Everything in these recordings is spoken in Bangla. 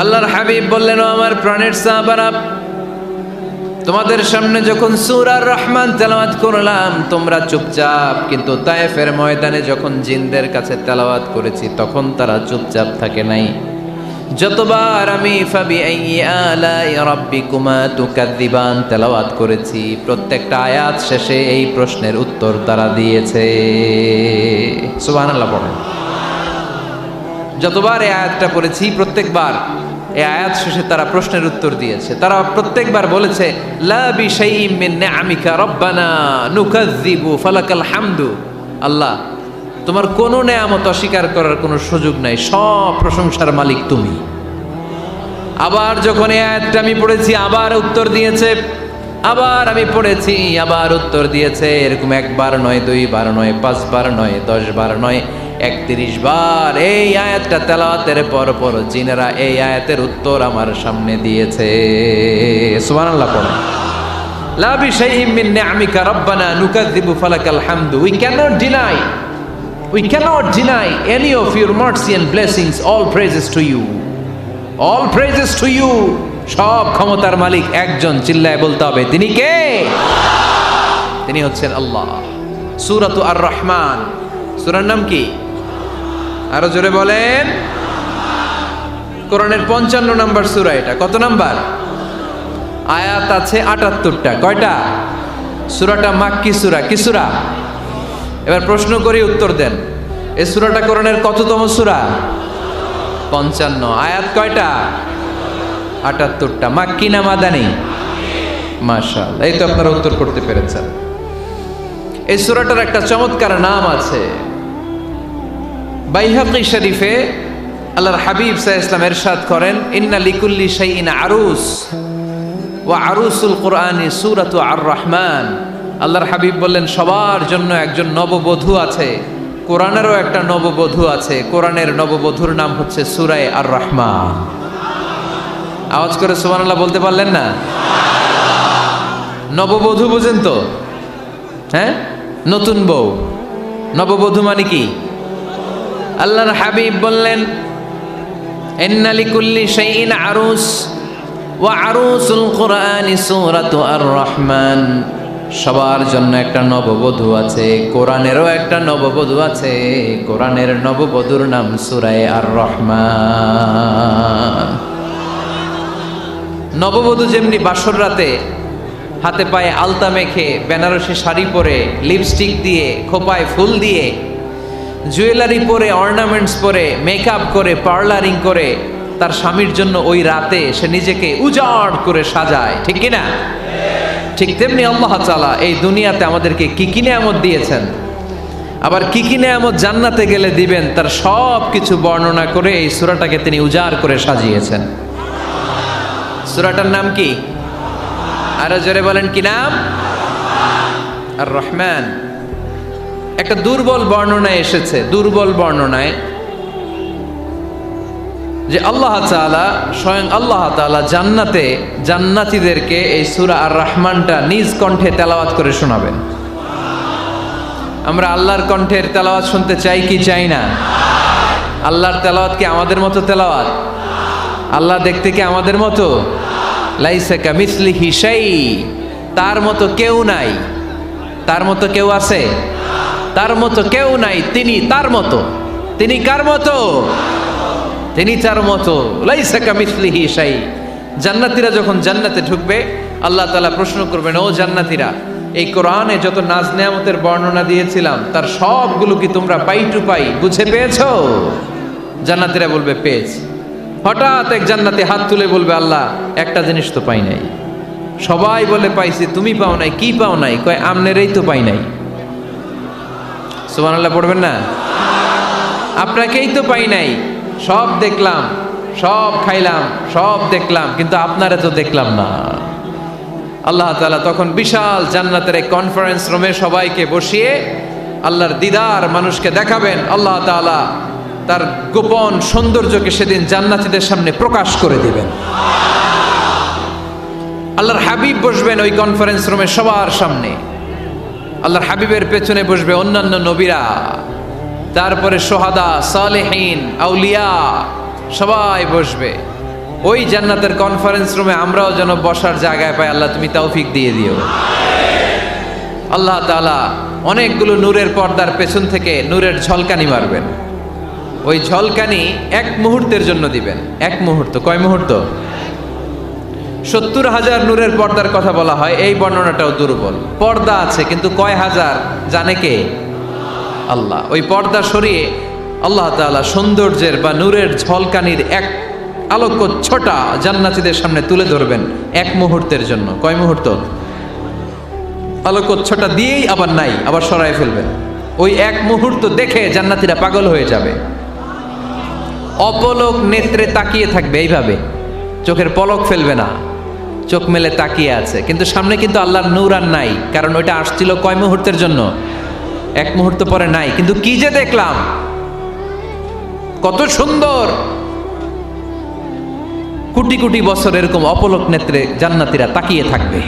আল্লাহর হাবিব বললেন, ও আমার প্রাণের সাহাবারা, তোমাদের সামনে যখন সূরা আর রহমান তেলাওয়াত করলাম তোমরা চুপচাপ, কিন্তু তায়েফের ময়দানে যখন জিনদের কাছে তেলাওয়াত করেছি তখন তারা চুপচাপ থাকে নাই। যতবার আমি ফাবিআইয়ি আলাই রাব্বিকুমা তুকাযযিবান তেলাওয়াত করেছি, প্রত্যেকটা আয়াত শেষে এই প্রশ্নের উত্তর তারা দিয়েছে। সুবহানাল্লাহ পড়েন। যতবার এই আয়াতটা পড়েছি প্রত্যেকবার এই আয়াত শেষে তারা প্রশ্নের উত্তর দিয়েছে। তারা প্রত্যেকবার বলেছে, লা বিশাইইম মিন নিআমিকা রাব্বানা নুকাযযিবু ফালাকাল হামদু। আল্লাহ, তোমার কোনো নেয়ামত অস্বীকার করার কোনো সুযোগ নাই, সব প্রশংসার মালিক তুমি। আবার যখন এই আয়াতটা আমি পড়েছি আবার উত্তর দিয়েছে, আবার আমি পড়েছি আবার উত্তর দিয়েছে। এরকম একবার নয়, দুইবার নয়, পাঁচবার নয়, 10 বার নয়, 31 বার এই আয়াতটা তেলাওয়াতের পর পর জিনেরা এই আয়াতের উত্তর আমার সামনে দিয়েছে। সুবহানাল্লাহ পড়েন। লা বিশাইইম মিন নিআমিকা রাব্বানা নুকাযযিবু ফালাকাল হামদু। We cannot deny any of your mercy and blessings. All praises to you. All praises to you. সব ক্ষমতার মালিক একজন, চিল্লায় বলতে হবে, তিনি কে? তিনি হচ্ছেন আল্লাহ। সূরাতু আর রহমান, সূরার নাম কি? আরো জোরে বলেন। কোরআনের 55 নম্বর সূরা এটা। কত নাম্বার? আয়াত আছে 78টা। কয়টা? সূরাটা মাক্কি সূরা। কি সূরা? এবার প্রশ্ন করি, উত্তর দেন। এই সূরাটা কোরআনের কততম সূরা? 55। আয়াত কয়টা? 78টা। মাক্কি না মাদানী? মাশাআল্লাহ, এই তো আপনারা উত্তর করতে পেরেছেন। এই সূরাটার একটা চমৎকার নাম আছে। বাইহাকী শরীফে আল্লাহর হাবিব সাল্লাল্লাহু আলাইহি ওয়াসাল্লাম ইরশাদ করেন, ইন্না লিকুল্লি শাইইন আরুস ওয়া আরুসুল কুরআনি সূরাতু আর রহমান। আল্লাহর হাবিব বললেন, সবার জন্য একজন নববধূ আছে, কোরআনেরও একটা নববধূ আছে। কোরআনের নববধূর নাম হচ্ছে সূরা আর রহমান। আওয়াজ করে সুবহানাল্লাহ বলতে পারলেন না? নববধূ বুঝেন তো? হ্যাঁ, নতুন বউ। নববধূ মানে কি? আল্লাহর হাবিব বললেন, ইন্না লিকুল্লি শাইইন আরুস ওয়া আরুসুল কুরআনি সূরাতু আর রহমান। সবার জন্য একটা নববধূ আছে, কোরআনেরও একটা নববধূ আছে। কোরআনের নববধূর নাম সূরা আর রহমান। নববধূ যেমনি বাসর রাতে হাতে পায়ে আলতা মেখে, বেনারসি শাড়ি পরে, লিপস্টিক দিয়ে, খোপায় ফুল দিয়ে, জুয়েলারি পরে, অর্নামেন্টস পরে, মেকআপ করে, পার্লারিং করে তার স্বামীর জন্য ওই রাতে সে নিজেকে উজাড় করে সাজায়, ঠিক কিনা? ঠিক তেমনি আল্লাহ তাআলা এই দুনিয়াতে আমাদেরকে কি কি নেয়ামত দিয়েছেন, আবার কি কি নেয়ামত জান্নাতে গেলে দিবেন, তার সব কিছু বর্ণনা করে এই সূরাটাকে তিনি উজাড় করে সাজিয়েছেন। সূরাটার নাম কি? আরো জোরে বলেন, কি নাম? আর রহমান। একটা দুর্বল বর্ণনায় এসেছে, দুর্বল বর্ণনায়, যে আল্লাহ তাআলা, স্বয়ং আল্লাহ তাআলা জান্নাতে জান্নাতীদেরকে এই সূরা আর রহমানটা নিজ কণ্ঠে তেলাওয়াত করে শোনাবেন। আমরা আল্লাহর কণ্ঠের তেলাওয়াত শুনতে চাই কি চাই না? আল্লাহর তেলাওয়াত কি আমাদের মতো তেলাওয়াত? আল্লাহ দেখতে কি আমাদের মতো? লাইসা কামিসলিহি শাই, তার মতো কেউ নাই। তার মতো কেউ আছে? তার মতো কেউ নাই। তিনি তার মতো। তিনি কার মতো? তিনি তার মতো। লাইসা কামিসলিহি শাই। জান্নাতীরা যখন জান্নাতে ঢুকবে, আল্লাহ তাআলা প্রশ্ন করবেন, ও জান্নাতীরা, এই কোরআনে যত নাজ নেয়ামতের বর্ণনা দিয়েছিলাম তার সবগুলো কি তোমরা পাই টু পাই বুঝে পেয়েছো? জান্নাতীরা বলবে পেয়েছি। হঠাৎ এক জান্নাতে হাত তুলে বলবে, আল্লাহ, একটা জিনিস তো পাই নাই। সবাই বলে পাইছি, তুমি পাও নাই। কি পাও নাই? কয়, আমনেরই তো পাই নাই। সুবহানাল্লাহ পড়বেন না? আপনাকেই তো পাই নাই। সব দেখলাম, সব খাইলাম, সব দেখলাম, কিন্তু আপনারে তো দেখলাম না। আল্লাহ তাআলা তখন বিশাল জান্নাতের এক কনফারেন্স রুমে সবাইকে বসিয়ে আল্লাহর দিদার মানুষকে দেখাবেন। আল্লাহ তাআলা তার গোপন সৌন্দর্যকে সেদিন জান্নাতীদের সামনে প্রকাশ করে দিবেন। আল্লাহর হাবিব বসবেন ওই কনফারেন্স রুমে সবার সামনে। আল্লাহর হাবিবের পেছনে বসবে অন্যান্য নবীরা, তারপরে সোহাদা, সালেহীন, আউলিয়া, সবাই বসবে। ওই জান্নাতের কনফারেন্স রুমে আমরাও যেন বসার জায়গায় পাই, আল্লাহ তুমি তৌফিক দিয়ে দিও। আল্লাহ তাআলা অনেকগুলো নূরের পর্দার পেছন থেকে নূরের ঝলকানি মারবেন। ওই ঝলকানি এক মুহূর্তের জন্য দিবেন। এক মুহূর্ত, কয় মুহূর্ত? 70,000 নূরের পর্দার কথা বলা হয়, এই বর্ণনাটাও দুর্বল। পর্দা আছে কিন্তু কয় হাজার জানে কে? আল্লাহ। ওই পর্দা সরিয়ে আল্লাহ তাআলা সৌন্দর্যের বা নূরের ঝলকানির এক আলোকচ্ছটা জান্নাতীদের সামনে তুলে ধরবেন এক মুহূর্তের জন্য। কয় মুহূর্ত? আলোকচ্ছটা দিয়েই আবার নাই, আবার সরায় ফেলবেন। ওই এক মুহূর্ত দেখে জান্নাতীরা পাগল হয়ে যাবে, অপলক নেত্রে তাকিয়ে থাকবে, এইভাবে চোখের পলক ফেলবে না, চোখ মেলে তাকিয়ে আছে। কিন্তু সামনে কিন্তু আল্লাহর নূর আর নাই, কারণ ওইটা আসছিল কয় মুহূর্তের জন্য? এক মুহূর্ত পরে নাই। কিন্তু কি যে দেখলাম, কত সুন্দর! কোটি কোটি বছর এরকম অপলক নেত্রে জান্নাতীরা তাকিয়ে থাকবে।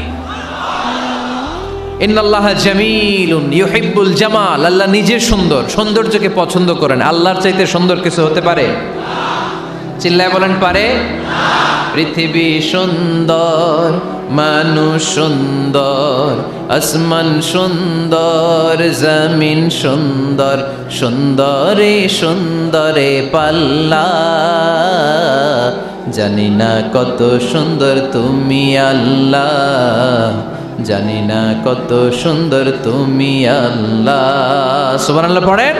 ইন্নাল্লাহা জামিলুন ইউহিব্বুল জামাল। আল্লাহ নিজে সুন্দর, সৌন্দর্যকে পছন্দ করেন। আল্লাহর চাইতে সুন্দর কিছু হতে পারে? চিল্লায় বলেন, পারে? পৃথিবী সুন্দর, মানুষ সুন্দর, আসমান সুন্দর, জমিন সুন্দর, সুন্দরে সুন্দরে পাল্লা। জানি না কত সুন্দর তুমি আল্লাহ, জানি না কত সুন্দর তুমি আল্লাহ। সুবহানাল্লাহ পড়েন।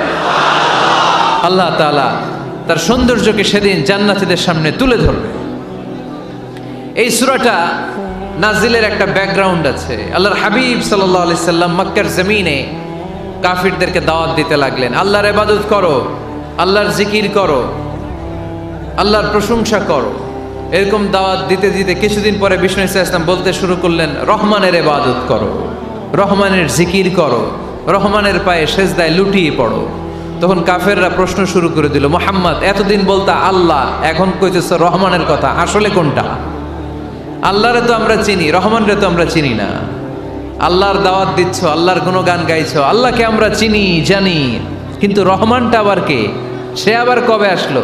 আল্লাহ তাআলা তার সৌন্দর্যকে সেদিন জান্নাতীদের সামনে তুলে ধরবে। এই সূরাটা নাজিলের একটা ব্যাকগ্রাউন্ড আছে। আল্লাহর হাবিব সাল্লাল্লাহু আলাইহি সাল্লাম মক্কার জমিনে কাফিরদেরকে দাওয়াত দিতে লাগলেন, আল্লাহর ইবাদত করো, আল্লাহর জিকির করো, আল্লাহর প্রশংসা করো। এরকম দাওয়াত দিতে দিতে কিছুদিন পরে বিষ্ণু ইসা ইসলাম বলতে শুরু করলেন, রহমানের ইবাদত করো, রহমানের জিকির করো, রহমানের পায়ে সেজদায় লুটিয়ে পড়ো। তখন কাফেররা প্রশ্ন শুরু করে দিল, মুহাম্মদ এতদিন বলতা আল্লাহ, এখন কইতেছ রহমানের কথা, আসলে কোনটা? আল্লাহরে তো আমরা চিনি, রহমানরে তো আমরা চিনি না। আল্লাহর দাওয়াত দিচ্ছ, আল্লাহর গুণগান গাইছো, আল্লাহকে আমরা চিনি জানি, কিন্তু রহমানটা আবার কে? সে আবার কবে আসলো,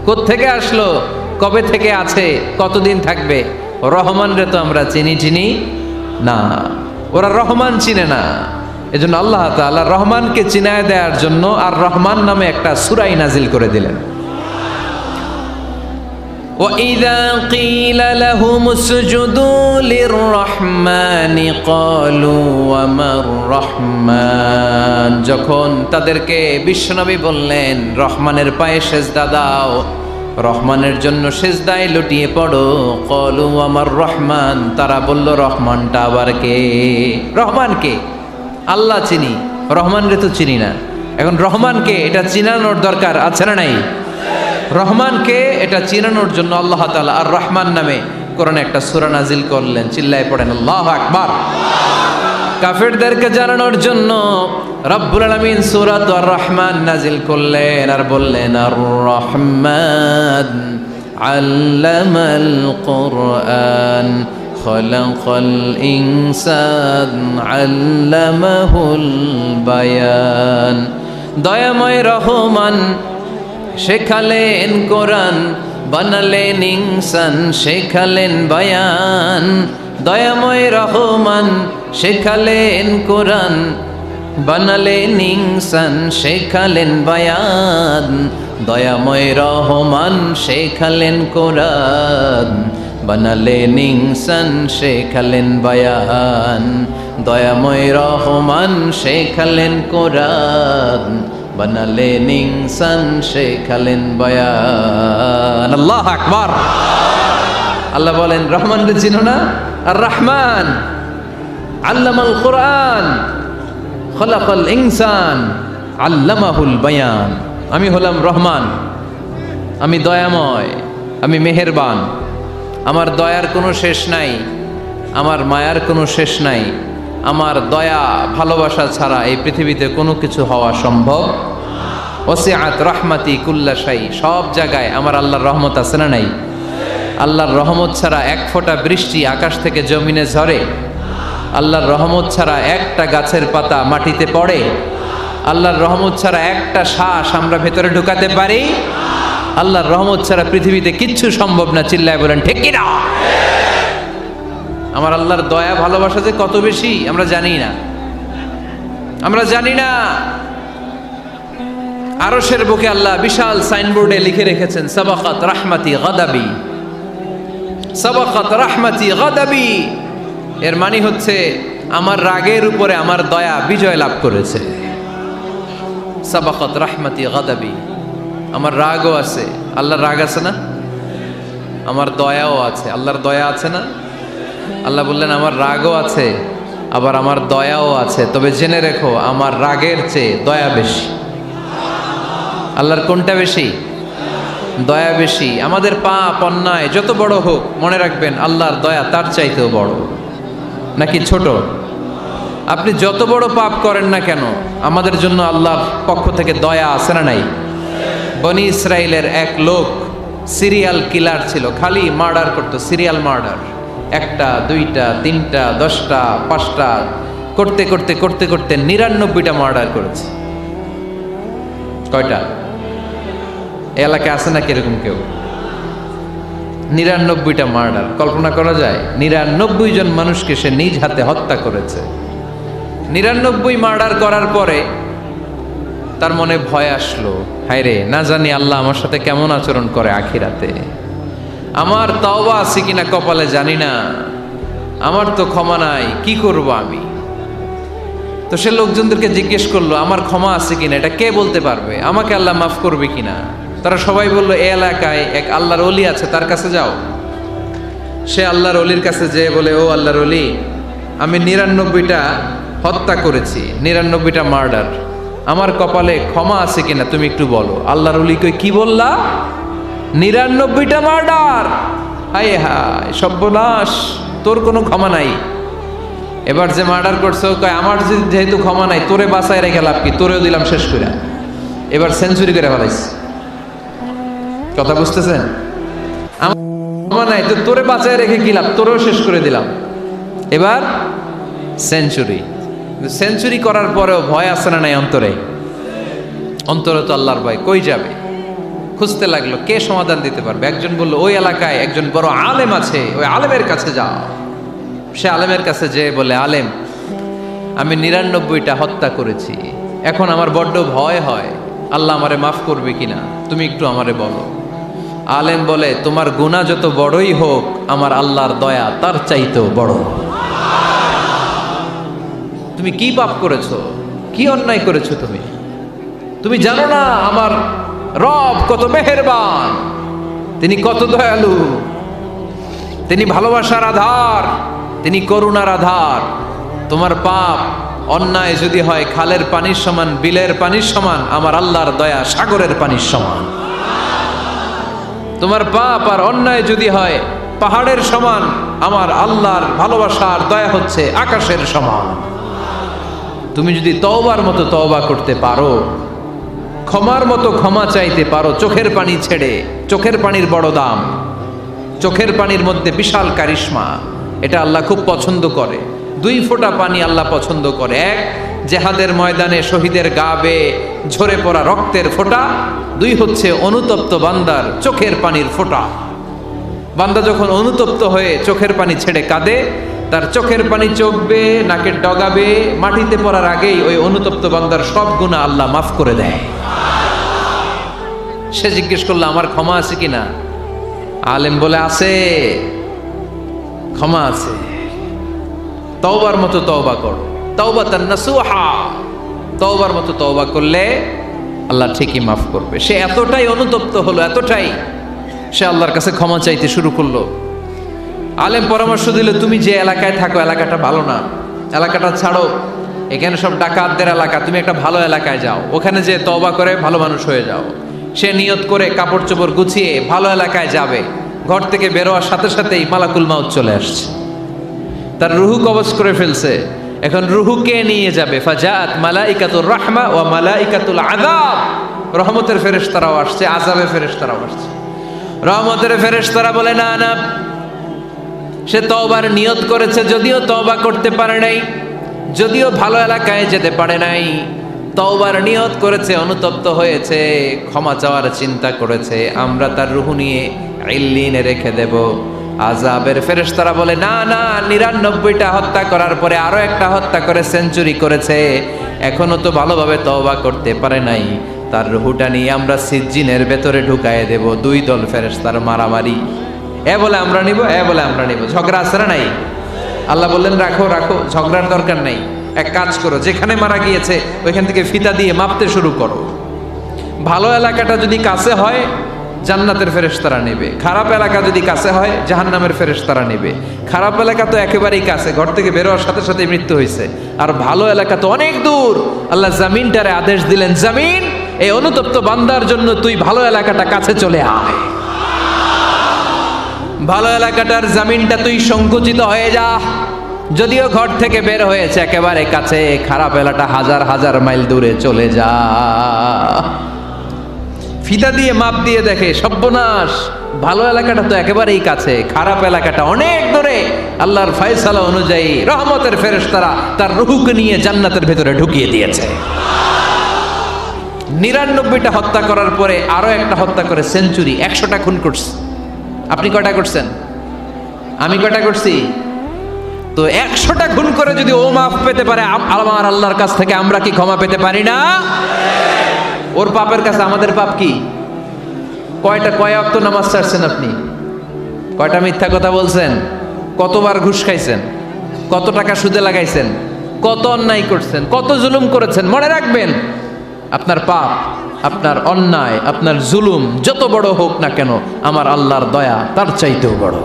কোত্থেকে আসলো, কবে থেকে আছে, কতদিন থাকবে? রহমানরে তো আমরা চিনি না। ওরা রহমান চিনে না। এজন্য আল্লাহ তাআলা রহমানকে চিনায় দেওয়ার জন্য আর রহমান নামে একটা সূরাই নাজিল করে দিলেন। وَإِذَا قِيلَ لَهُمُ اسْجُدُوا لِلرَّحْمَنِ قَالُوا وَمَا الرَّحْمَنُ। যখন তাদেরকে বিশ্বনবী বললেন রহমানের পায়ে সেজদা দাও, রহমানের জন্য সেজদায় লুটিয়ে পড়ো, ক্বালু ওয়ামার রহমান, তারা বলল রহমানটা আবার কে? রহমানকে আল্লাহ চিনি, রহমানরে তো চিনি না। এখন রহমানকে এটা চিনানোর দরকার আছে না নাই? রহমানকে এটা চিনানোর জন্য আল্লাহ তাআলা আর রহমান নামে কোরআনে একটা সূরা নাজিল করলেন। চিল্লায় পড়েন আল্লাহু আকবার। কাফেরদেরকে জানানোর জন্য রব্বুল আলামিন সূরাত আর রহমান নাজিল করলেন আর বললেন, আর রহমান আল্লামাল কুরআন খলাকাল ইনসান আল্লামাহুল বায়ান। দয়াময় রহমান শেখালেন কোরআন, বানালেন ইনসান, শেখালেন বায়ান। দয়াময় রহমান শেখালেন কোরআন, বানালেন ইনসান, শেখালেন বায়ান। দয়াময় রহমান শেখালেন কোরআন, বানালেন ইনসান, শেখালেন বায়ান। দয়াময় রহমান শেখালেন কোরআন, বানালেন ইনসান, শেখালেন বায়ান। আল্লাহু আকবার। আল্লাহ বলেন রহমানকে চিনো না? আর রহমান আল্লামাল কোরআন খলাকাল ইনসান আল্লামাহুল বায়ান। আমি হলাম রহমান, আমি দয়াময়, আমি মেহেরবান। আমার দয়ার কোনো শেষ নাই, আমার মায়ার কোনো শেষ নাই। আমার দয়া ভালোবাসা ছাড়া এই পৃথিবীতে কোনো কিছু হওয়া সম্ভব। ওয়াসিআত রাহমাতি কুল্লা শাই। সব জায়গায় আমার আল্লাহর রহমত আছে না নাই? আল্লাহর রহমত ছাড়া এক ফোঁটা বৃষ্টি আকাশ থেকে জমিনে ঝরে? আল্লাহর রহমত ছাড়া একটা গাছের পাতা মাটিতে পড়ে? আল্লাহর রহমত ছাড়া একটা শ্বাস আমরা ভেতরে ঢুকাতে পারি? আল্লাহর রহমত ছাড়া পৃথিবীতে কিচ্ছু সম্ভব না। চিল্লায় বলেন ঠিক কি না? আমার আল্লাহর দয়া ভালোবাসা যে কত বেশি আমরা জানি না, আমরা জানি না। আরশের বুকে আল্লাহ বিশাল সাইনবোর্ডে লিখে রেখেছেন সাবাকাত রাহমাতি গাদাবি, সাবাকাত রাহমাতি গাদাবি। এর মানে হচ্ছে আমার রাগের উপরে আমার দয়া বিজয় লাভ করেছে। সাবাকাত রাহমাতি গাদাবি, আমার রাগও আছে, আল্লাহর রাগ আছে না? আমার দয়াও আছে, আল্লাহর দয়া আছে না? আল্লাহ বললেন আমার রাগও আছে, আবার আমার দয়াও আছে। তবে জেনে রেখো আমার রাগের চেয়ে দয়া বেশি। আল্লাহর কোনটা বেশি? দয়া বেশি। আমাদের পাপ অন্যায় যত বড় হোক, মনে রাখবেন আল্লাহর দয়া তার চাইতেও বড়। নাকি ছোট? আপনি যত বড় পাপ করেন না কেন, আমাদের জন্য আল্লাহর পক্ষ থেকে দয়া আছে না নাই? বনি ইসরাইলের এক লোক সিরিয়াল কিলার ছিল, খালি মার্ডার করতো, সিরিয়াল মার্ডার। একটা, দুইটা, তিনটা, 10টা, 5টা করতে করতে করতে করতে 99টা মার্ডার করেছে। কয়টা? এলাকায় আছে না কিরকম কেউ? 99টা মার্ডার। কল্পনা করা যায়? 99 জন মানুষকে সে নিজ হাতে হত্যা করেছে। 99 মার্ডার করার পরে তার মনে ভয় আসলো, হায় রে, না জানি আল্লাহ আমার সাথে কেমন আচরণ করে আখিরাতে। আমার তওবা আছে কিনা কপালে জানি না, আমার তো ক্ষমা নাই, কি করব আমি? তো সে লোকজনদেরকে জিজ্ঞেস করলো আমার ক্ষমা আছে কিনা, এটা কে বলতে পারবে? আমাকে আল্লাহ মাফ করবে কিনা? তারা সবাই বললো এই এলাকায় এক আল্লাহর ওলি আছে, তার কাছে যাও। সে আল্লাহর ওলির কাছে যেয়ে বলে, ও আল্লাহর ওলি, আমি 99টা হত্যা করেছি, 99টা মার্ডার, আমার কপালে ক্ষমা আছে কিনা তুমি একটু বলো। আল্লাহর ওলি কই, কি বললা? 99টা মার্ডার? হায় হায় সর্বনাশ, তোর কোনো ক্ষমা নাই। এবার যে মার্ডার করছে কয় আমার যেহেতু ক্ষমা নাই, তোরে বাঁচায় রেখে লাভ কি, তোরেও দিলাম শেষ করে। এবার সেঞ্চুরি করে ফেলাইছে। কথা বুঝতেছেন? আমার ক্ষমা নাই তো তোরে বাঁচায় রেখে কি লাভ, তোরেও শেষ করে দিলাম। এবার সেঞ্চুরি। সেঞ্চুরি করার পরেও ভয় আসে না নাই অন্তরে? অন্তরে তো আল্লাহর ভয়। কই যাবে? খুঁজতে লাগলো কে সমাধান দিতে পারবে। একজন বলল ওই এলাকায় একজন বড় আলেম আছে, ওই আলেমের কাছে যাও। সে আলেমের কাছে যেয়ে বলে, আলেম, আমি 99টা হত্যা করেছি, এখন আমার বড্ড ভয় হয়, আল্লাহ আমারে মাফ করবে কিনা, তুমি একটু আমারে বলো। আলেম বলে, তোমার গুনাহ যত বড়ই হোক, আমার আল্লাহর দয়া তার চাইতেও বড়। তুমি কি পাপ করেছো, কি অন্যায় করেছো তুমি? তুমি জানো না আমার রব কত মেহেরবান, তিনি কত দয়ালু, তিনি ভালোবাসার আধার, তিনি করুণার আধার। তোমার পাপ অন্যায় যদি হয় খালের পানির সমান, বিলের পানির সমান, আমার আল্লাহর দয়া সাগরের পানির সমান। তোমার পাপ আর অন্যায় যদি হয় পাহাড়ের সমান, আমার আল্লাহর ভালোবাসার দয়া হচ্ছে আকাশের সমান। তুমি যদি তওবার মতো তওবা করতে পারো, ক্ষমার মতো ক্ষমা চাইতে পারো, চোখের পানি ছেড়ে, চোখের পানির বড় দাম, চোখের পানির মধ্যে বিশাল কারিশমা, এটা আল্লাহ খুব পছন্দ করে। 2 ফোঁটা পানি আল্লাহ পছন্দ করে। এক, জেহাদের ময়দানে শহীদের গা বেয়ে ঝরে পড়া রক্তের ফোঁটা। 2 হচ্ছে অনুতপ্ত বান্দার চোখের পানির ফোঁটা। বান্দা যখন অনুতপ্ত হয়ে চোখের পানি ছেড়ে কাঁদে, তার চোখের পানি চোখ বেয়ে নাকের ডগা বেয়ে মাটিতে পড়ার আগেই ওই অনুতপ্ত বান্দার সব গুনাহ আল্লাহ মাফ করে দেয়। সে জিজ্ঞেস করলো আমার ক্ষমা আছে কিনা? আলেম বলে আছে, ক্ষমা আছে। তওবার মতো তওবা কর, তাওবাতান নাসুহা। তওবার মতো তওবা করলে আল্লাহ ঠিকই মাফ করবে। সে এতটাই অনুতপ্ত হলো, এতটাই, সে আল্লাহর কাছে ক্ষমা চাইতে শুরু করলো। আলেম পরামর্শ দিল, তুমি যে এলাকায় থাকো এলাকাটা ভালো না, এলাকাটা ছাড়ো, এখানে সব ডাকাতদের এলাকা, তুমি একটা ভালো এলাকায় যাও, ওখানে যে তওবা করে ভালো মানুষ হয়ে যাও। সে নিয়ত করে কাপড় চোপড় গুছিয়ে ভালো এলাকায় যাবে। ঘর থেকে বেরোয়ার সাথে সাথেই মালাকুল মাউত চলে আসছে, তার রুহু কবজ করে ফেলছে। এখন রুহু কে নিয়ে যাবে? ফাজাত মালাইকাতুর রাহমা ওয়া মালাইকাতুল আযাব। রহমতের ফেরেশতারাও আসছে, আযাবের ফেরেশতারাও আসছে। রহমতের ফেরেশতারা বলে না না, সে তওবার নিয়ত করেছে, যদিও তওবা করতে পারে নাই, যদিও ভালো এলাকায় যেতে পারে নাই, তওবার নিয়ত করেছে, অনুতপ্ত হয়েছে, ক্ষমা চাওয়ার চিন্তা করেছে, আমরা তার রূহ নিয়ে ইল্লিনে রেখে দেব। আযাবের ফেরেশতারা বলে না না, ৯৯টা হত্যা করার পরে আরো একটা হত্যা করে সেঞ্চুরি করেছে, এখনো তো ভালোভাবে তওবা করতে পারে নাই, তার রূহটা নিয়ে আমরা সিজ্জিনের ভেতরে ঢুকায়ে দেব। দুই দল ফেরেশতার মারামারি, এ বলে আমরা নিব, এ বলে আমরা নিব, ঝগড়া আছে না নাই? আল্লাহ বললেন রাখো রাখো, ঝগড়ার দরকার নাই, এক কাজ করো, যেখানে মারা গিয়েছে ওইখান থেকে ফিতা দিয়ে মাপতে শুরু করো। ভালো এলাকাটা যদি কাছে হয় জান্নাতের ফেরেশতারা নেবে, খারাপ এলাকা যদি কাছে হয় জাহান্নামের ফেরেশতারা নেবে। খারাপ এলাকা তো একেবারেই কাছে, ঘর থেকে বের হওয়ার সাথে সাথে মৃত্যু হয়েছে, আর ভালো এলাকা তো অনেক দূর। আল্লাহ জামিনটারে আদেশ দিলেন, জামিন এই অনুতপ্ত বান্দার জন্য তুই ভালো এলাকাটা কাছে চলে আয়, ভালো এলাকাটার জামিনটা তুই সংকুচিত হয়ে যা। যদিও ঘর থেকে বের হয়েছে একেবারে কাছে, খারাপ এলাকাটা হাজার হাজার মাইল দূরে চলে যা। ফিতা দিয়ে মাপ দিয়ে দেখে সর্বনাশ, ভালো এলাকাটা তো একেবারেই কাছে, খারাপ এলাকাটা অনেক দূরে। আল্লাহর ফয়সালা অনুযায়ী রহমতের ফেরেশতারা তার রূহকে নিয়ে জান্নাতের ভেতরে ঢুকিয়ে দিয়েছে। ৯৯টা হত্যা করার পরে আরো একটা হত্যা করে সেঞ্চুরি, ১০০টা খুন করছে। আপনি কয়টা করছেন? আমি কয়টা করছি? তো ১০০টা খুন করে যদি ও মাফ পেতে পারে আমার আল্লাহর কাছ থেকে, আমরা কি ক্ষমা পেতে পারি না? ওর পাপের কাছে আমাদের পাপ কি? কয় ওয়াক্ত নামাজ ছাড়ছেন আপনি? কয়টা মিথ্যা কথা বলছেন? কতবার ঘুষ খাইছেন? কত টাকা সুদে লাগাইছেন? কত অন্যায় করছেন? কত জুলুম করেছেন? মনে রাখবেন, আপনার পাপ, আপনার অন্যায়, আপনার জুলুম যত বড় হোক না কেন, আমার আল্লাহর দয়া তার চাইতেও বড়।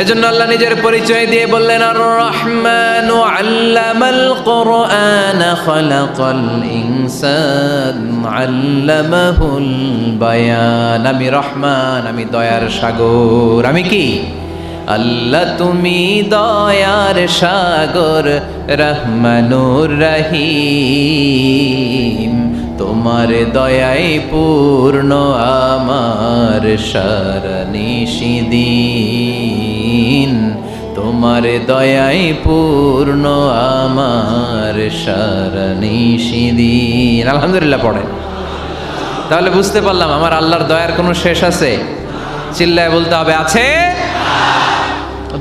এজন্য আল্লাহ নিজের পরিচয় দিয়ে বললেন, আর রহমানু আল্লামাল কুরআন খালাকাল ইনসান আল্লামাহুল বায়ান। আমি রহমান, আমি দয়ার সাগর। আমি কি? আল্লাহ তুমি দয়ার সাগর, রহমানুর রহিম। তোমার দয়ায় পূর্ণ আমার সারানিশিদিন, তোমার দয়ায় পূর্ণ আমার সারানিশিদিন। আলহামদুলিল্লাহ পড়েন। তাহলে বুঝতে পারলাম আমার আল্লাহর দয়ার কোনো শেষ আছে? চিল্লায় বলতে হবে আছে।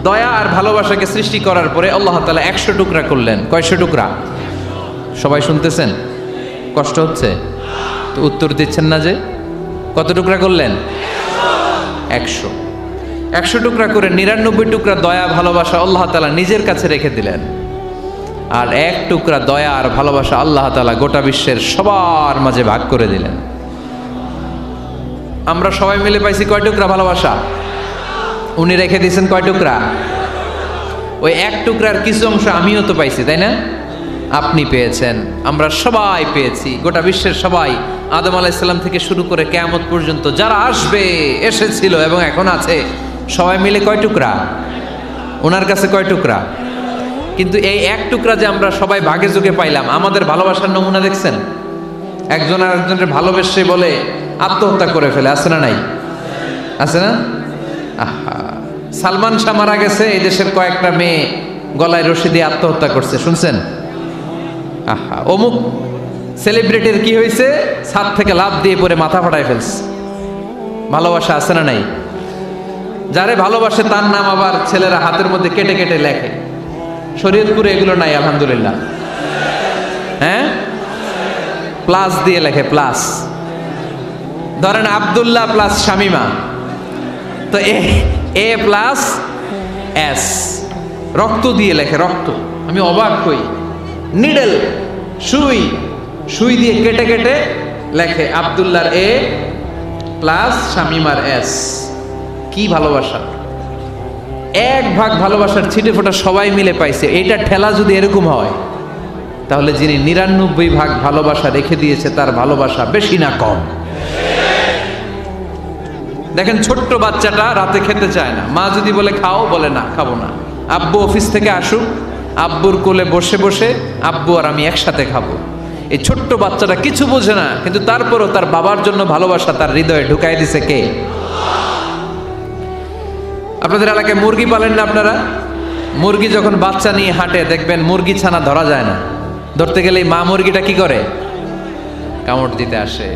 দয়া আর ভালোবাসাকে সৃষ্টি করার পরে আল্লাহ তাআলা ১০০ টুকরা করলেন। কয়শো টুকরা? সবাই শুনতেছেন? কষ্ট হচ্ছে তো উত্তর দিচ্ছেন না যে? কত টুকরা করলেন? ১০০। ১০০ টুকরা করে ৯৯ টুকরা দয়া ভালোবাসা আল্লাহ তাআলা নিজের কাছে রেখে দিলেন, আর এক টুকরা দয়া আর ভালোবাসা আল্লাহ তাআলা গোটা বিশ্বের সবার মাঝে ভাগ করে দিলেন। আমরা সবাই মিলে পাইছি কয় টুকরা ভালোবাসা? উনি রেখে দিয়েছেন কয় টুকরা? ওই এক টুকরার কিছু অংশ আমিও তো পাইছি, তাই না? আপনি পেয়েছেন, আমরা সবাই পেয়েছি, গোটা বিশ্বের সবাই, আদম আলাইহিস সালাম থেকে শুরু করে কিয়ামত পর্যন্ত যারা আসবে, এসেছিল এবং এখন আছে, সবাই মিলে কয় টুকরা? ওনার কাছে কয় টুকরা? কিন্তু এই এক টুকরা যে আমরা সবাই ভাগে যোগে পাইলাম, আমাদের ভালোবাসার নমুনা দেখছেন? একজন আর একজনের ভালোবেসে বলে আত্মহত্যা করে ফেলে, আছে না নাই? আছে না? আহা, সালমান শাহ মারা গেছে, এই দেশের কয়েকটা মেয়ে গলায় রশি দিয়ে আত্মহত্যা করছে, শুনছেন? আহা, অমুক সেলিব্রিটির কি হয়েছে, ছাদ থেকে লাফ দিয়ে পরে মাথা ফাটায় ফেলছে। ভালোবাসা আছে না নাই? যারে ভালোবাসে তার নাম আবার ছেলেরা হাতের মধ্যে কেটে কেটে লেখে। শরীয়তপুরে এগুলো নাই আলহামদুলিল্লাহ। হ্যাঁ, প্লাস দিয়ে লেখে, প্লাস। ধরেন আব্দুল্লাহ প্লাস শামিমা, তো এ প্লাস এস, রক্ত দিয়ে লেখে, রক্ত। আমি অবাক হই, নিডেল, সুই, সুই দিয়ে কেটে কেটে লেখে আব্দুল্লাহর এ প্লাস শামিমার এস। কি ভালোবাসা! এক ভাগ ভালোবাসার ছিটে ফোটা সবাই মিলে পাইছে। এইটা ঠেলা যদি এরকম হয়, তাহলে যিনি ৯৯ ভাগ ভালোবাসা রেখে দিয়েছে তার ভালোবাসা বেশি না কম? দেখেন, ছোট্ট বাচ্চাটা রাতে খেতে চায় না, মা যদি বলে খাও, বলে না, খাবো না। আব্বু অফিস থেকে আসুক, আব্বুর কোলে বসে বসে আব্বু আর আমি একসাথে খাবো। এই ছোট্ট বাচ্চাটা কিছু বোঝে না, কিন্তু তারপরও তার বাবার জন্য ভালোবাসা তার হৃদয়ে ঢুকাই দিছে কে? আপনাদের এলাকায় মুরগি পালেন না আপনারা? মুরগি যখন বাচ্চা নিয়ে হাঁটে, দেখবেন মুরগি ছানা ধরা যায় না, ধরতে গেলে এই মা মুরগিটা কি করে? কামড় দিতে আসে।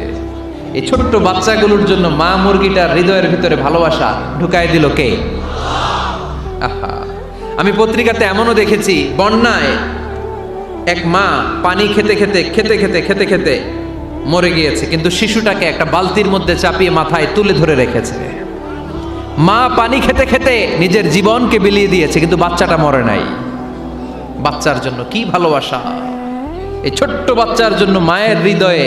এই ছোট্ট বাচ্চাগুলোর জন্য মা মুরগিটার হৃদয়ের ভিতরে ভালোবাসা ঢুকায় দিল কে? আহা, আমি পত্রিকাতে এমনও দেখেছি, বন্যায় এক মা পানি খেতে খেতে খেতে খেতে খেতে খেতে মরে গিয়েছে, কিন্তু শিশুটাকে একটা বালতির মধ্যে চাপিয়ে মাথায় তুলে ধরে রেখেছে। মা পানি খেতে খেতে নিজের জীবনকে বিলিয়ে দিয়েছে, কিন্তু বাচ্চাটা মরে নাই। বাচ্চার জন্য কি ভালোবাসা! এই ছোট্ট বাচ্চার জন্য মায়ের হৃদয়ে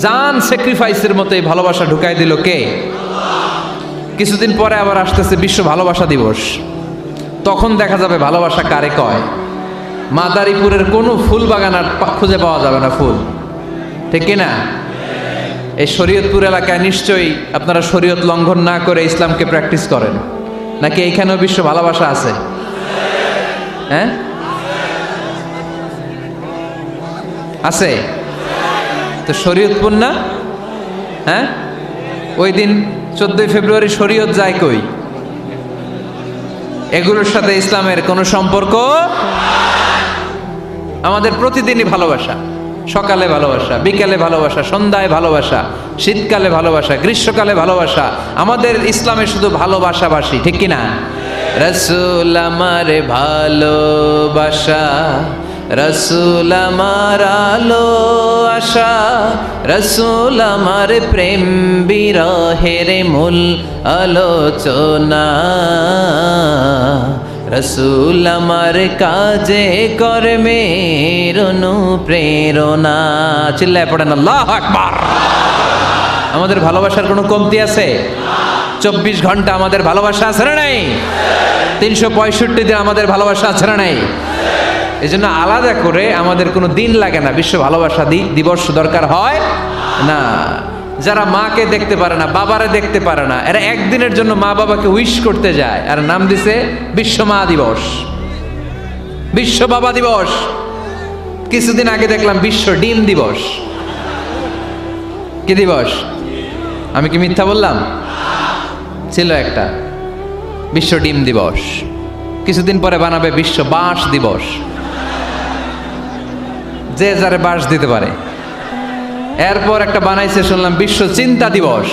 জান স্যাক্রিফাইসের মতো এই ভালোবাসা ঢুকাই দিল কে? কিছুদিন পরে আবার আসতেছে বিশ্ব ভালোবাসা দিবস। তখন দেখা যাবে ভালোবাসা কারে কয়। মাদারীপুরের কোনো ফুল বাগান আর খুঁজে পাওয়া যাবে না ফুল, ঠিক কিনা? এই শরীয়তপুর এলাকায় নিশ্চয়ই আপনারা শরীয়ত লঙ্ঘন না করে ইসলামকে প্র্যাকটিস করেন, নাকি এইখানেও বিশ্ব ভালোবাসা আছে? হ্যাঁ, আছে তো। শরীয়তপুর না? হ্যাঁ, ওই দিন 14 ফেব্রুয়ারি শরীয়ত যায় কই? এগুলোর সাথে ইসলামের কোনো সম্পর্ক। আমাদের প্রতিদিনই ভালোবাসা, সকালে ভালোবাসা, বিকেলে ভালোবাসা, সন্ধ্যায় ভালোবাসা, শীতকালে ভালোবাসা, গ্রীষ্মকালে ভালোবাসা। আমাদের ইসলামে শুধু ভালোবাসাবাসি, ঠিক কিনা? রাসূল আমার ভালোবাসা, রাসূল আমার আলো আশা, রাসূল আমার প্রেম বিরহের মূল আলোচনা, রাসূল আমার কাজে কর্মের অনুপ্রেরণা। চিল্লায় পড়েন আল্লাহু আকবার। আমাদের ভালোবাসার কোনো কমতি আছে? 24 ঘন্টা আমাদের ভালোবাসা আছে না নাই? 365 দিন আমাদের ভালোবাসা আছে না নাই? এই জন্য আলাদা করে আমাদের কোনো দিন লাগে না, বিশ্ব ভালোবাসা দিবস দরকার হয় না। যারা মাকে দেখতে পারে না, বাবারে দেখতে পারে না, এরা একদিনের জন্য মা বাবাকে উইশ করতে যায়, আর নাম দিছে বিশ্ব মা দিবস, বিশ্ব বাবা দিবস। কিছুদিন আগে দেখলাম বিশ্ব ডিম দিবস। কি দিবস? আমি কি মিথ্যা বললাম? ছিল একটা বিশ্ব ডিম দিবস। কিছুদিন পরে বানাবে বিশ্ব বাঁশ দিবস, যে যারে বাঁশ দিতে পারে। এরপর একটা বানাইছে শুনলাম বিশ্ব চিন্তা দিবস।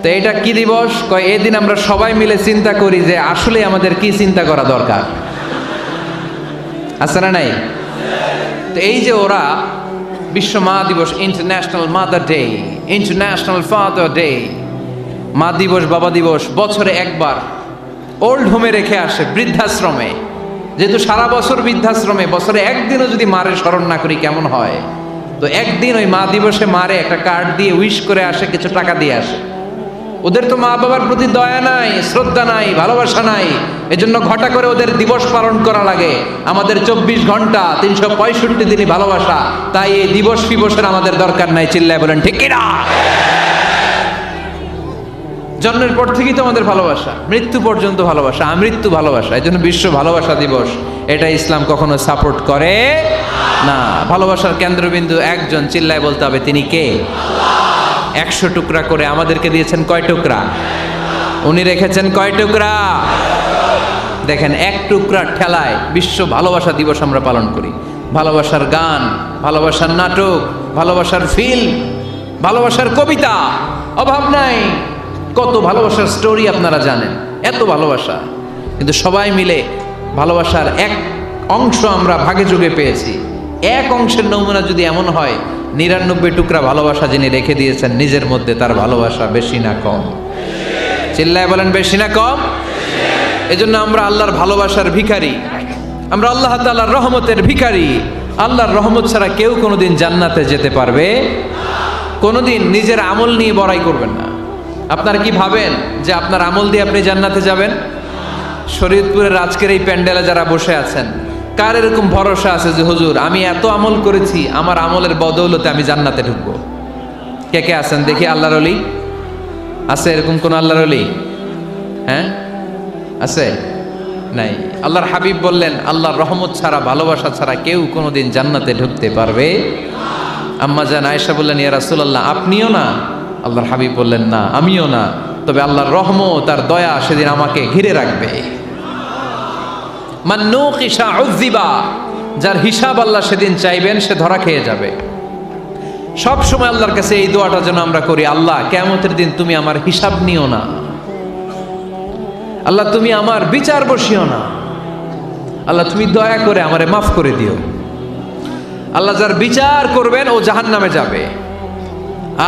তো এটা কি দিবস? কয় এদিন আমরা সবাই মিলে চিন্তা করি যে আসলে আমাদের কি চিন্তা করা দরকার, আছে না নাই? তো এই যে ওরা বিশ্ব মা দিবস, international mother day, international father day, মা দিবস, বাবা দিবস বছরে একবার ওল্ড হোমে রেখে আসে, বৃদ্ধাশ্রমে। যেহেতু সারা বছর বৃদ্ধাশ্রমে, বছরে একদিনও যদি মারে স্মরণ না করি কেমন হয়? তো একদিন ওই মা দিবসে মারে একটা কার্ড দিয়ে উইশ করে আসে, কিছু টাকা দিয়ে আসে। ওদের তো মা বাবার প্রতি দয়া নাই, শ্রদ্ধা নাই, ভালোবাসা নাই, এজন্য ঘটা করে ওদের দিবস পালন করা লাগে। আমাদের 24 ঘন্টা 365 দিনই ভালোবাসা, তাই এই দিবস ফিবসের আমাদের দরকার নাই। চিল্লায় বলেন ঠিক কিনা? জন্মের পর থেকেই তো আমাদের ভালোবাসা, মৃত্যু পর্যন্ত ভালোবাসা, আমৃত্যু ভালোবাসা। এই জন্য বিশ্ব ভালোবাসা দিবস, এটা ইসলাম কখনো সাপোর্ট করে না। ভালোবাসার কেন্দ্রবিন্দু একজন, চিল্লায় বলতে হবে তিনি কে? 100 টুকরা করে আমাদেরকে দিয়েছেন কয় টুকরা? উনি রেখেছেন কয় টুকরা? দেখেন, এক টুকরার ঠেলায় বিশ্ব ভালোবাসা দিবস আমরা পালন করি। ভালোবাসার গান, ভালোবাসার নাটক, ভালোবাসার ফিল্ম, ভালোবাসার কবিতা, অভাব নাই। কত ভালোবাসার স্টোরি আপনারা জানেন, এত ভালোবাসা। কিন্তু সবাই মিলে ভালোবাসার এক অংশ আমরা ভাগে যোগে পেয়েছি। এক অংশের নমুনা যদি এমন হয়, 99 টুকরা ভালোবাসা যিনি রেখে দিয়েছেন নিজের মধ্যে, তার ভালোবাসা বেশি না কম? চিল্লায় বলেন বেশি না কম? এজন্য আমরা আল্লাহর ভালোবাসার ভিখারি, আমরা আল্লাহ তাআলার রহমতের ভিখারি। আল্লাহর রহমত ছাড়া কেউ কোনোদিন জান্নাতে যেতে পারবে কোনোদিন। নিজের আমল নিয়ে বড়াই করবেন না। আপনারা কি ভাবেন যে আপনার আমল দিয়ে আপনি জান্নাতে যাবেন? শরীয়তপুরের আজকের এই প্যান্ডেলে যারা বসে আছেন, কার এরকম ভরসা আছে যে হুজুর আমি এত আমল করেছি, আমার আমলের বদৌলতে আমি জান্নাতে ঢুকবো? কে কে আছেন দেখি? আল্লাহর ওলি আছে এরকম কোন আল্লাহর ওলি? হ্যাঁ, আছে? নাই। আল্লাহর হাবিব বললেন, আল্লাহর রহমত ছাড়া, ভালোবাসা ছাড়া কেউ কোনোদিন জান্নাতে ঢুকতে পারবে? আম্মা জান আয়েশা বললেন, ইয়া রাসূলুল্লাহ আপনিও না? আল্লাহর হাবিব বললেন, না আমিও না, তবে আল্লাহর রহমত আর দয়া সেদিন আমাকে ঘিরে রাখবে। মান নুকিশা উযিবা, যার হিসাব আল্লাহ সেদিন চাইবেন, সে ধরা খেয়ে যাবে। সব সময় আল্লাহর কাছে এই দোয়াটা যেন আমরা করি, আল্লাহ কিয়ামতের দিন তুমি আমার হিসাব নিও না, আল্লাহ তুমি আমার বিচার বসিও না, আল্লাহ তুমি দয়া করে আমারে মাফ করে দিও। আল্লাহ যার বিচার করবেন ও জাহান্নামে যাবে,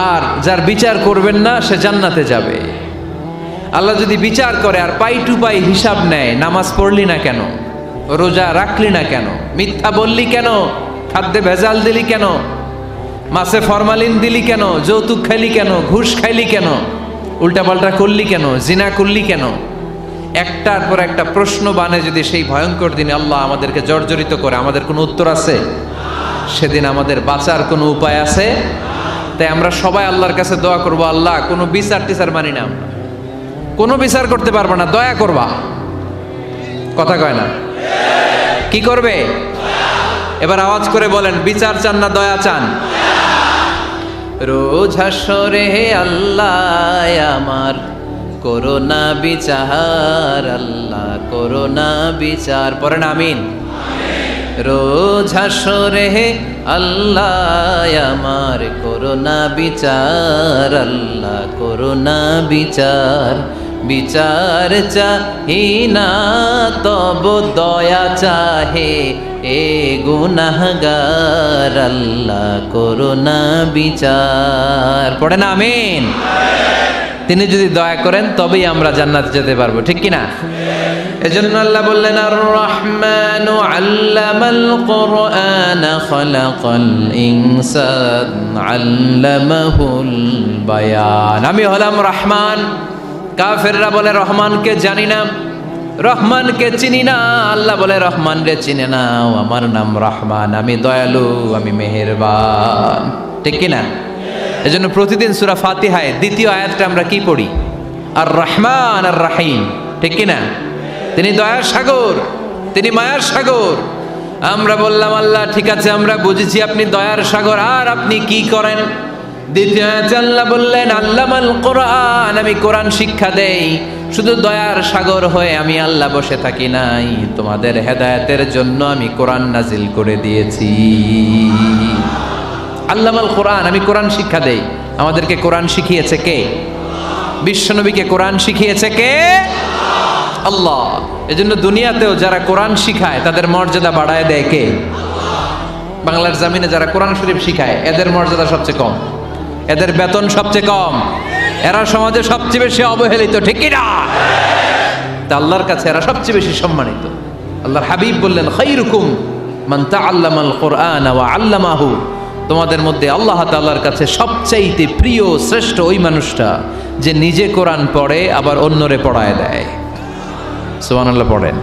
আর যার বিচার করবেন না সে জান্নাতে যাবে। আল্লাহ যদি বিচার করে আর পাই টু পাই হিসাব নেয়, নামাজ পড়লি না কেন, রোজা রাখলি না কেন, মিথ্যা বললি কেন, খাদ্যে ভেজাল দিলি কেন, মাছে ফরমালিন দিলি কেন, যৌতুক খাইলি কেন, ঘুষ খাইলি কেন, উল্টাপাল্টা করলি কেন, জিনা করলি কেন, একটার পর একটা প্রশ্ন বানে যদি সেই ভয়ঙ্কর দিনে আল্লাহ আমাদেরকে জর্জরিত করে, আমাদের কোনো উত্তর আছে? সেদিন আমাদের বাঁচার কোনো উপায় আছে? তাই আমরা সবাই আল্লাহর কাছে দোয়া করবো, আল্লাহ কোনো বিচার টিচার মানি না, আমরা কোনো বিচার করতে পারবো না, দয়া করবা। কথা কয় না? কি করবে? এবার আওয়াজ করে বলেন, বিচার চান না দয়া চান? রোজ হাসরে হে আল্লাহ আমার করোনা বিচার, আল্লাহ করোনা বিচার, পড়েন আমিন। রোজ হাসরে হে আল্লাহ আমার করোনা বিচার, আল্লাহ করোনা বিচার, বিচার চাহি না তব দয়া চাহে এ গুনাহগার, আল্লাহ করোনা বিচার, পড়েন আমিন। তিনি যদি দয়া করেন তবেই আমরা জান্নাতে যেতে পারবো, ঠিক কিনা? এজন্য আল্লাহ বললেন, আর রহমানু আল্লামাল কুরআন খালাকাল ইনসান আল্লামাহুল বায়ান। আমি হলাম রহমান। কাফেররা বলে রহমানকে জানি না, রহমানকে চিনি না। আল্লাহ বলে রহমান রে চিনে নাও, আমার নাম রহমান, আমি দয়ালু, আমি মেহেরবান, ঠিক কিনা? এজন্য প্রতিদিন সূরা ফাতিহায় দ্বিতীয় আয়াতটা আমরা কি পড়ি? আর রহমান আর রাহিম, ঠিক কিনা? তিনি দয়ার সাগর, তিনি মায়ার সাগর। আমরা বললাম, আল্লাহ ঠিক আছে, আমরা বুঝেছি আপনি দয়ার সাগর, আর আপনি কি করেন? দ্বিতীয় আয়াতে আল্লাহ বললেন, আল্লামাল কোরআন, আমি কোরআন শিক্ষা দেই। শুধু দয়ার সাগর হয়ে আমি আল্লাহ বসে থাকি নাই, তোমাদের হেদায়েতের জন্য আমি কোরআন নাজিল করে দিয়েছি। আল্লামাল কোরআন, আমি কোরআন শিক্ষা দেই। আমাদেরকে কোরআন শিখিয়েছে কে? বিশ্বনবীকে কোরআন শিখিয়েছে কে? আল্লাহ। এজন্য দুনিয়াতেও যারা কোরআন শিখায় তাদের মর্যাদা বাড়ায় দেয় কে? বাংলার জমিনে যারা কোরআন শরীফ শিখায় এদের মর্যাদা সবচেয়ে কম, এদের বেতন সবচেয়ে কম, এরা সমাজে সবচেয়ে বেশি অবহেলিত, ঠিক কি না? তা আল্লাহর কাছে এরা সবচেয়ে বেশি সম্মানিত। আল্লাহর হাবিব বললেন, খায়রুকুম মান তাআল্লামাল কুরআন ওয়া আল্লামাহু, তোমাদের মধ্যে আল্লাহ তাআলার কাছে সবচাইতে প্রিয় শ্রেষ্ঠ ওই মানুষটা যে নিজে কোরআন পড়ে আবার অন্যরে পড়ায় দেয়। সুবহানাল্লাহ পড়েন।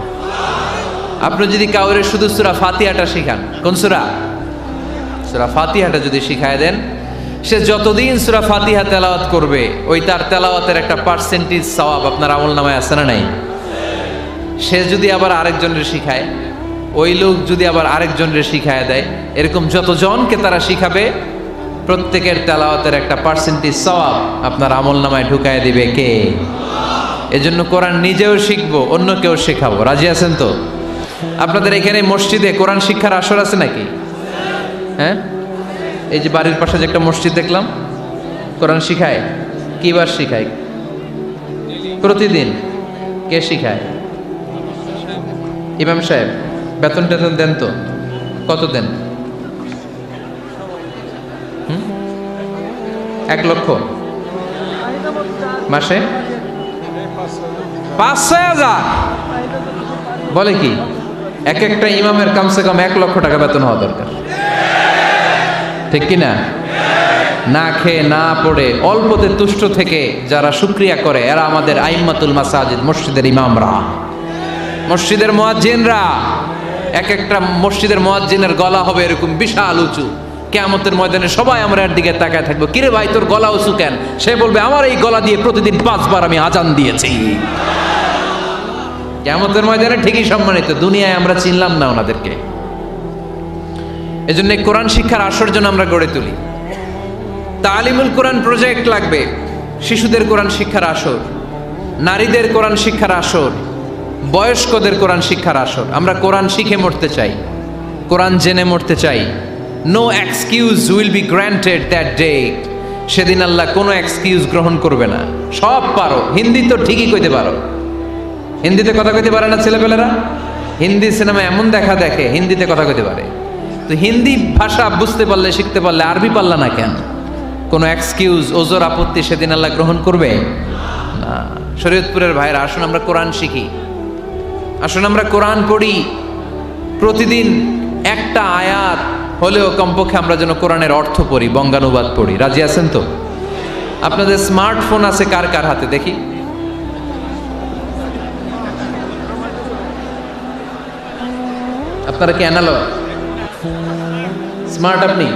আপনি যদি কাউরে শুধু সূরা ফাতিহাটা শিখান, কোন সূরা? সূরা ফাতিহাটা যদি শিখায় দেন, সে যতদিন সূরা ফাতিহা তেলাওয়াত করবে ওই তার তেলাওয়াতের একটা পার্সেন্টেজ সওয়াব আপনার আমলনামায় আছে না নাই? সে যদি আবার আরেকজনের শিখায়, ওই লোক যদি আবার আরেকজনের শিখায় দেয়, এরকম যতজনকে তারা শিখাবে প্রত্যেকের তেলাওয়াতের একটা পার্সেন্টেজ সওয়াব আপনার আমলনামায় ঢুকায় দিবে কে? এজন্য কোরআন নিজেও শিখবো, অন্যকেও শেখাবো। রাজি আছেন তো? আপনাদের এখানে মসজিদে কোরআন শিক্ষার আসর আছে নাকি? হ্যাঁ, এই যে বাড়ির পাশে যে একটা মসজিদ দেখলাম, কোরআন শিখায়। কিবার শিখায়? প্রতিদিন। কে শিখায়? ইমাম সাহেব। বেতন টেতন দেন তো? কত দেন? 1 লক্ষ মাসে? 5-6 হাজার? বলে কি? এক একটা ইমামের কমসে কম 1 লক্ষ টাকা বেতন হওয়া দরকার, ঠিক কিনা? না খেয়ে না পড়ে অল্পতে তুষ্ট থেকে যারা শুকরিয়া করে এরা আমাদের আইম্মাতুল মাসাজিদ, মসজিদের ইমামরা, মসজিদের মুয়াজ্জিনরা। এক একটা মসজিদের মুয়াজ্জিনের গলা হবে এরকম বিশাল উঁচু। কিয়ামতের ময়দানে সবাই আমরা এর দিকে তাকায় থাকবো, কিরে ভাই তোর গলা উঁচু কেন? সে বলবে, আমার এই গলা দিয়ে প্রতিদিন 5 বার আমি আজান দিয়েছি। কিয়ামতের ময়দানে ঠিকই সম্মানিত, দুনিয়ায় আমরা চিনলাম না ওনাদেরকে। এজন্য কোরআন শিক্ষার আসর জন্য আমরা গড়ে তুলি। তালিমুল কোরআন প্রজেক্ট লাগবে, শিশুদের কোরআন শিক্ষার আসর, নারীদের কোরআন শিক্ষার আসর, বয়স্কদের কোরআন শিক্ষার আসর। আমরা কোরআন শিখে মরতে চাই, কোরআন জেনে মরতে চাই। No excuse will be granted that day. সেদিন আল্লাহ কোনো এক্সকিউজ গ্রহণ করবে না। সব পারো, হিন্দি তো ঠিকই কইতে পারো, হিন্দিতে কথা কইতে পারে না ছেলেপেলেরা? হিন্দি সিনেমা এমন দেখা দেখে হিন্দিতে কথা কইতে পারে। তো হিন্দি ভাষা বুঝতে পারলে, শিখতে পারলে আরবি পারলা না কেন? কোনো এক্সকিউজ, ওজোর, আপত্তি সেদিন আল্লাহ গ্রহণ করবে না। শরীয়তপুরের ভাইরা, আসুন আমরা কোরআন শিখি, আসুন আমরা কোরআন পড়ি। প্রতিদিন একটা আয়াত হলেও কমপক্ষে আমরা যেন কোরআনের অর্থ পড়ি, বঙ্গানুবাদ পড়ি। রাজি আছেন তো? আপনাদের স্মার্টফোন আছে কার কার হাতে দেখি? আপনারা কি অ্যানালগ? স্মার্ট আপনি?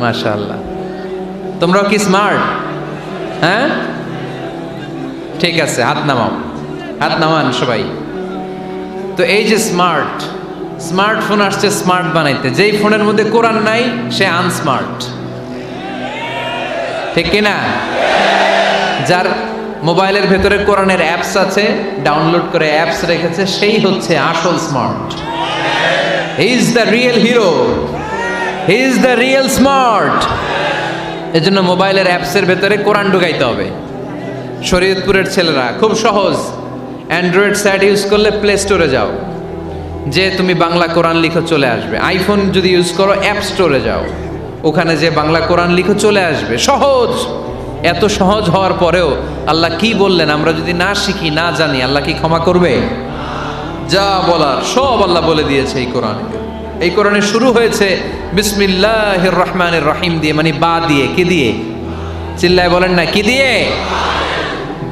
মাশাআল্লাহ। তোমরাও কি স্মার্ট? হ্যাঁ, ঠিক আছে, হাত নামাও, হাত নামান সবাই। তো এই যে স্মার্টফোন আসছে স্মার্ট বানাইতে, যেই ফোনের মধ্যে কোরআন নাই সে আনস্মার্ট, ঠিক কিনা? যার মোবাইলের ভেতরে কোরআনের অ্যাপস আছে, ডাউনলোড করে অ্যাপস রেখেছে, সেই হচ্ছে আসল smart. He is the real hero, he is the real smart. এজন্য মোবাইলের অ্যাপসের ভেতরে কোরআন ঢুকাইতে হবে। শরীয়তপুরের ছেলেরা খুব সহজ, অ্যান্ড্রয়েড সেট ইউজ করলে প্লে স্টোরে যাও, যে তুমি বাংলা কোরআন লিখো, চলে আসবে। আইফোন যদি ইউজ করো অ্যাপ স্টোরে যাও, ওখানে যে বাংলা কোরআন লিখো চলে আসবে। সহজ। এত সহজ হওয়ার পরেও আল্লাহ কি বললেন আমরা যদি না শিখি, না জানি, আল্লাহ কি ক্ষমা করবে? যা বলার সব আল্লাহ বলে দিয়েছে এই কোরআনে। এই কোরআনে শুরু হয়েছে বিসমিল্লাহির রহমানির রহিম দিয়ে, মানে বা দিয়ে। কি দিয়ে? চিল্লায় বলেন না, কি দিয়ে?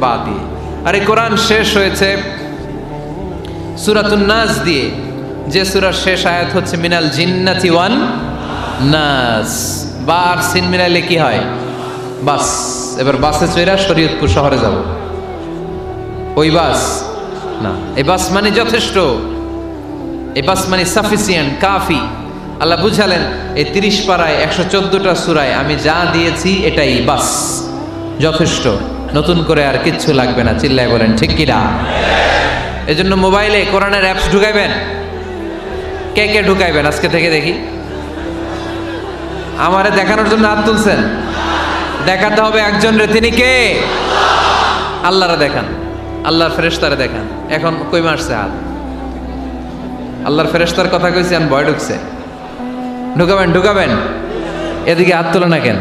বা দিয়ে। আর এই কোরআন শেষ হয়েছে সূরাতুন নাস দিয়ে, যে সূরার শেষ আয়াত হচ্ছে মিনাল জিন্নাতি ওয়ান নাস। বা আর সিন মিলাইলে কি হয়? বাস। এবার বাসে চড়া শরীয়তপুর শহরে যাব। ওই বাস না, এই বাস মানে যথেষ্ট, এই বাস মানে সাফিসিয়েন্ট, কাফি। আল্লাহ বুঝালেন এই 30 পারায় 114টা সূরায় আমি যা দিয়েছি এটাই বাস, যথেষ্ট, নতুন করে আর কিচ্ছু লাগবে না। চিল্লায় বলেন ঠিক কিনা? এজন্য মোবাইলে কোরআনের অ্যাপস ঢুকাইবেন। কে কে ঢুকাইবেন আজকে থেকে দেখি? আমারে দেখানোর জন্য হাত তুলছেন? দেখাতে হবে একজন রে, তিনি কে? আল্লাহরে দেখান, আল্লাহর ফেরেশতারে দেখান। এখন কই মারছে হাত? আল্লাহর ফেরেশতার কথা কইছেন, ভয় ঢুকছে। ঢুকাবেন, ঢুকাবেন। এদিকে হাত তোলে না কেন?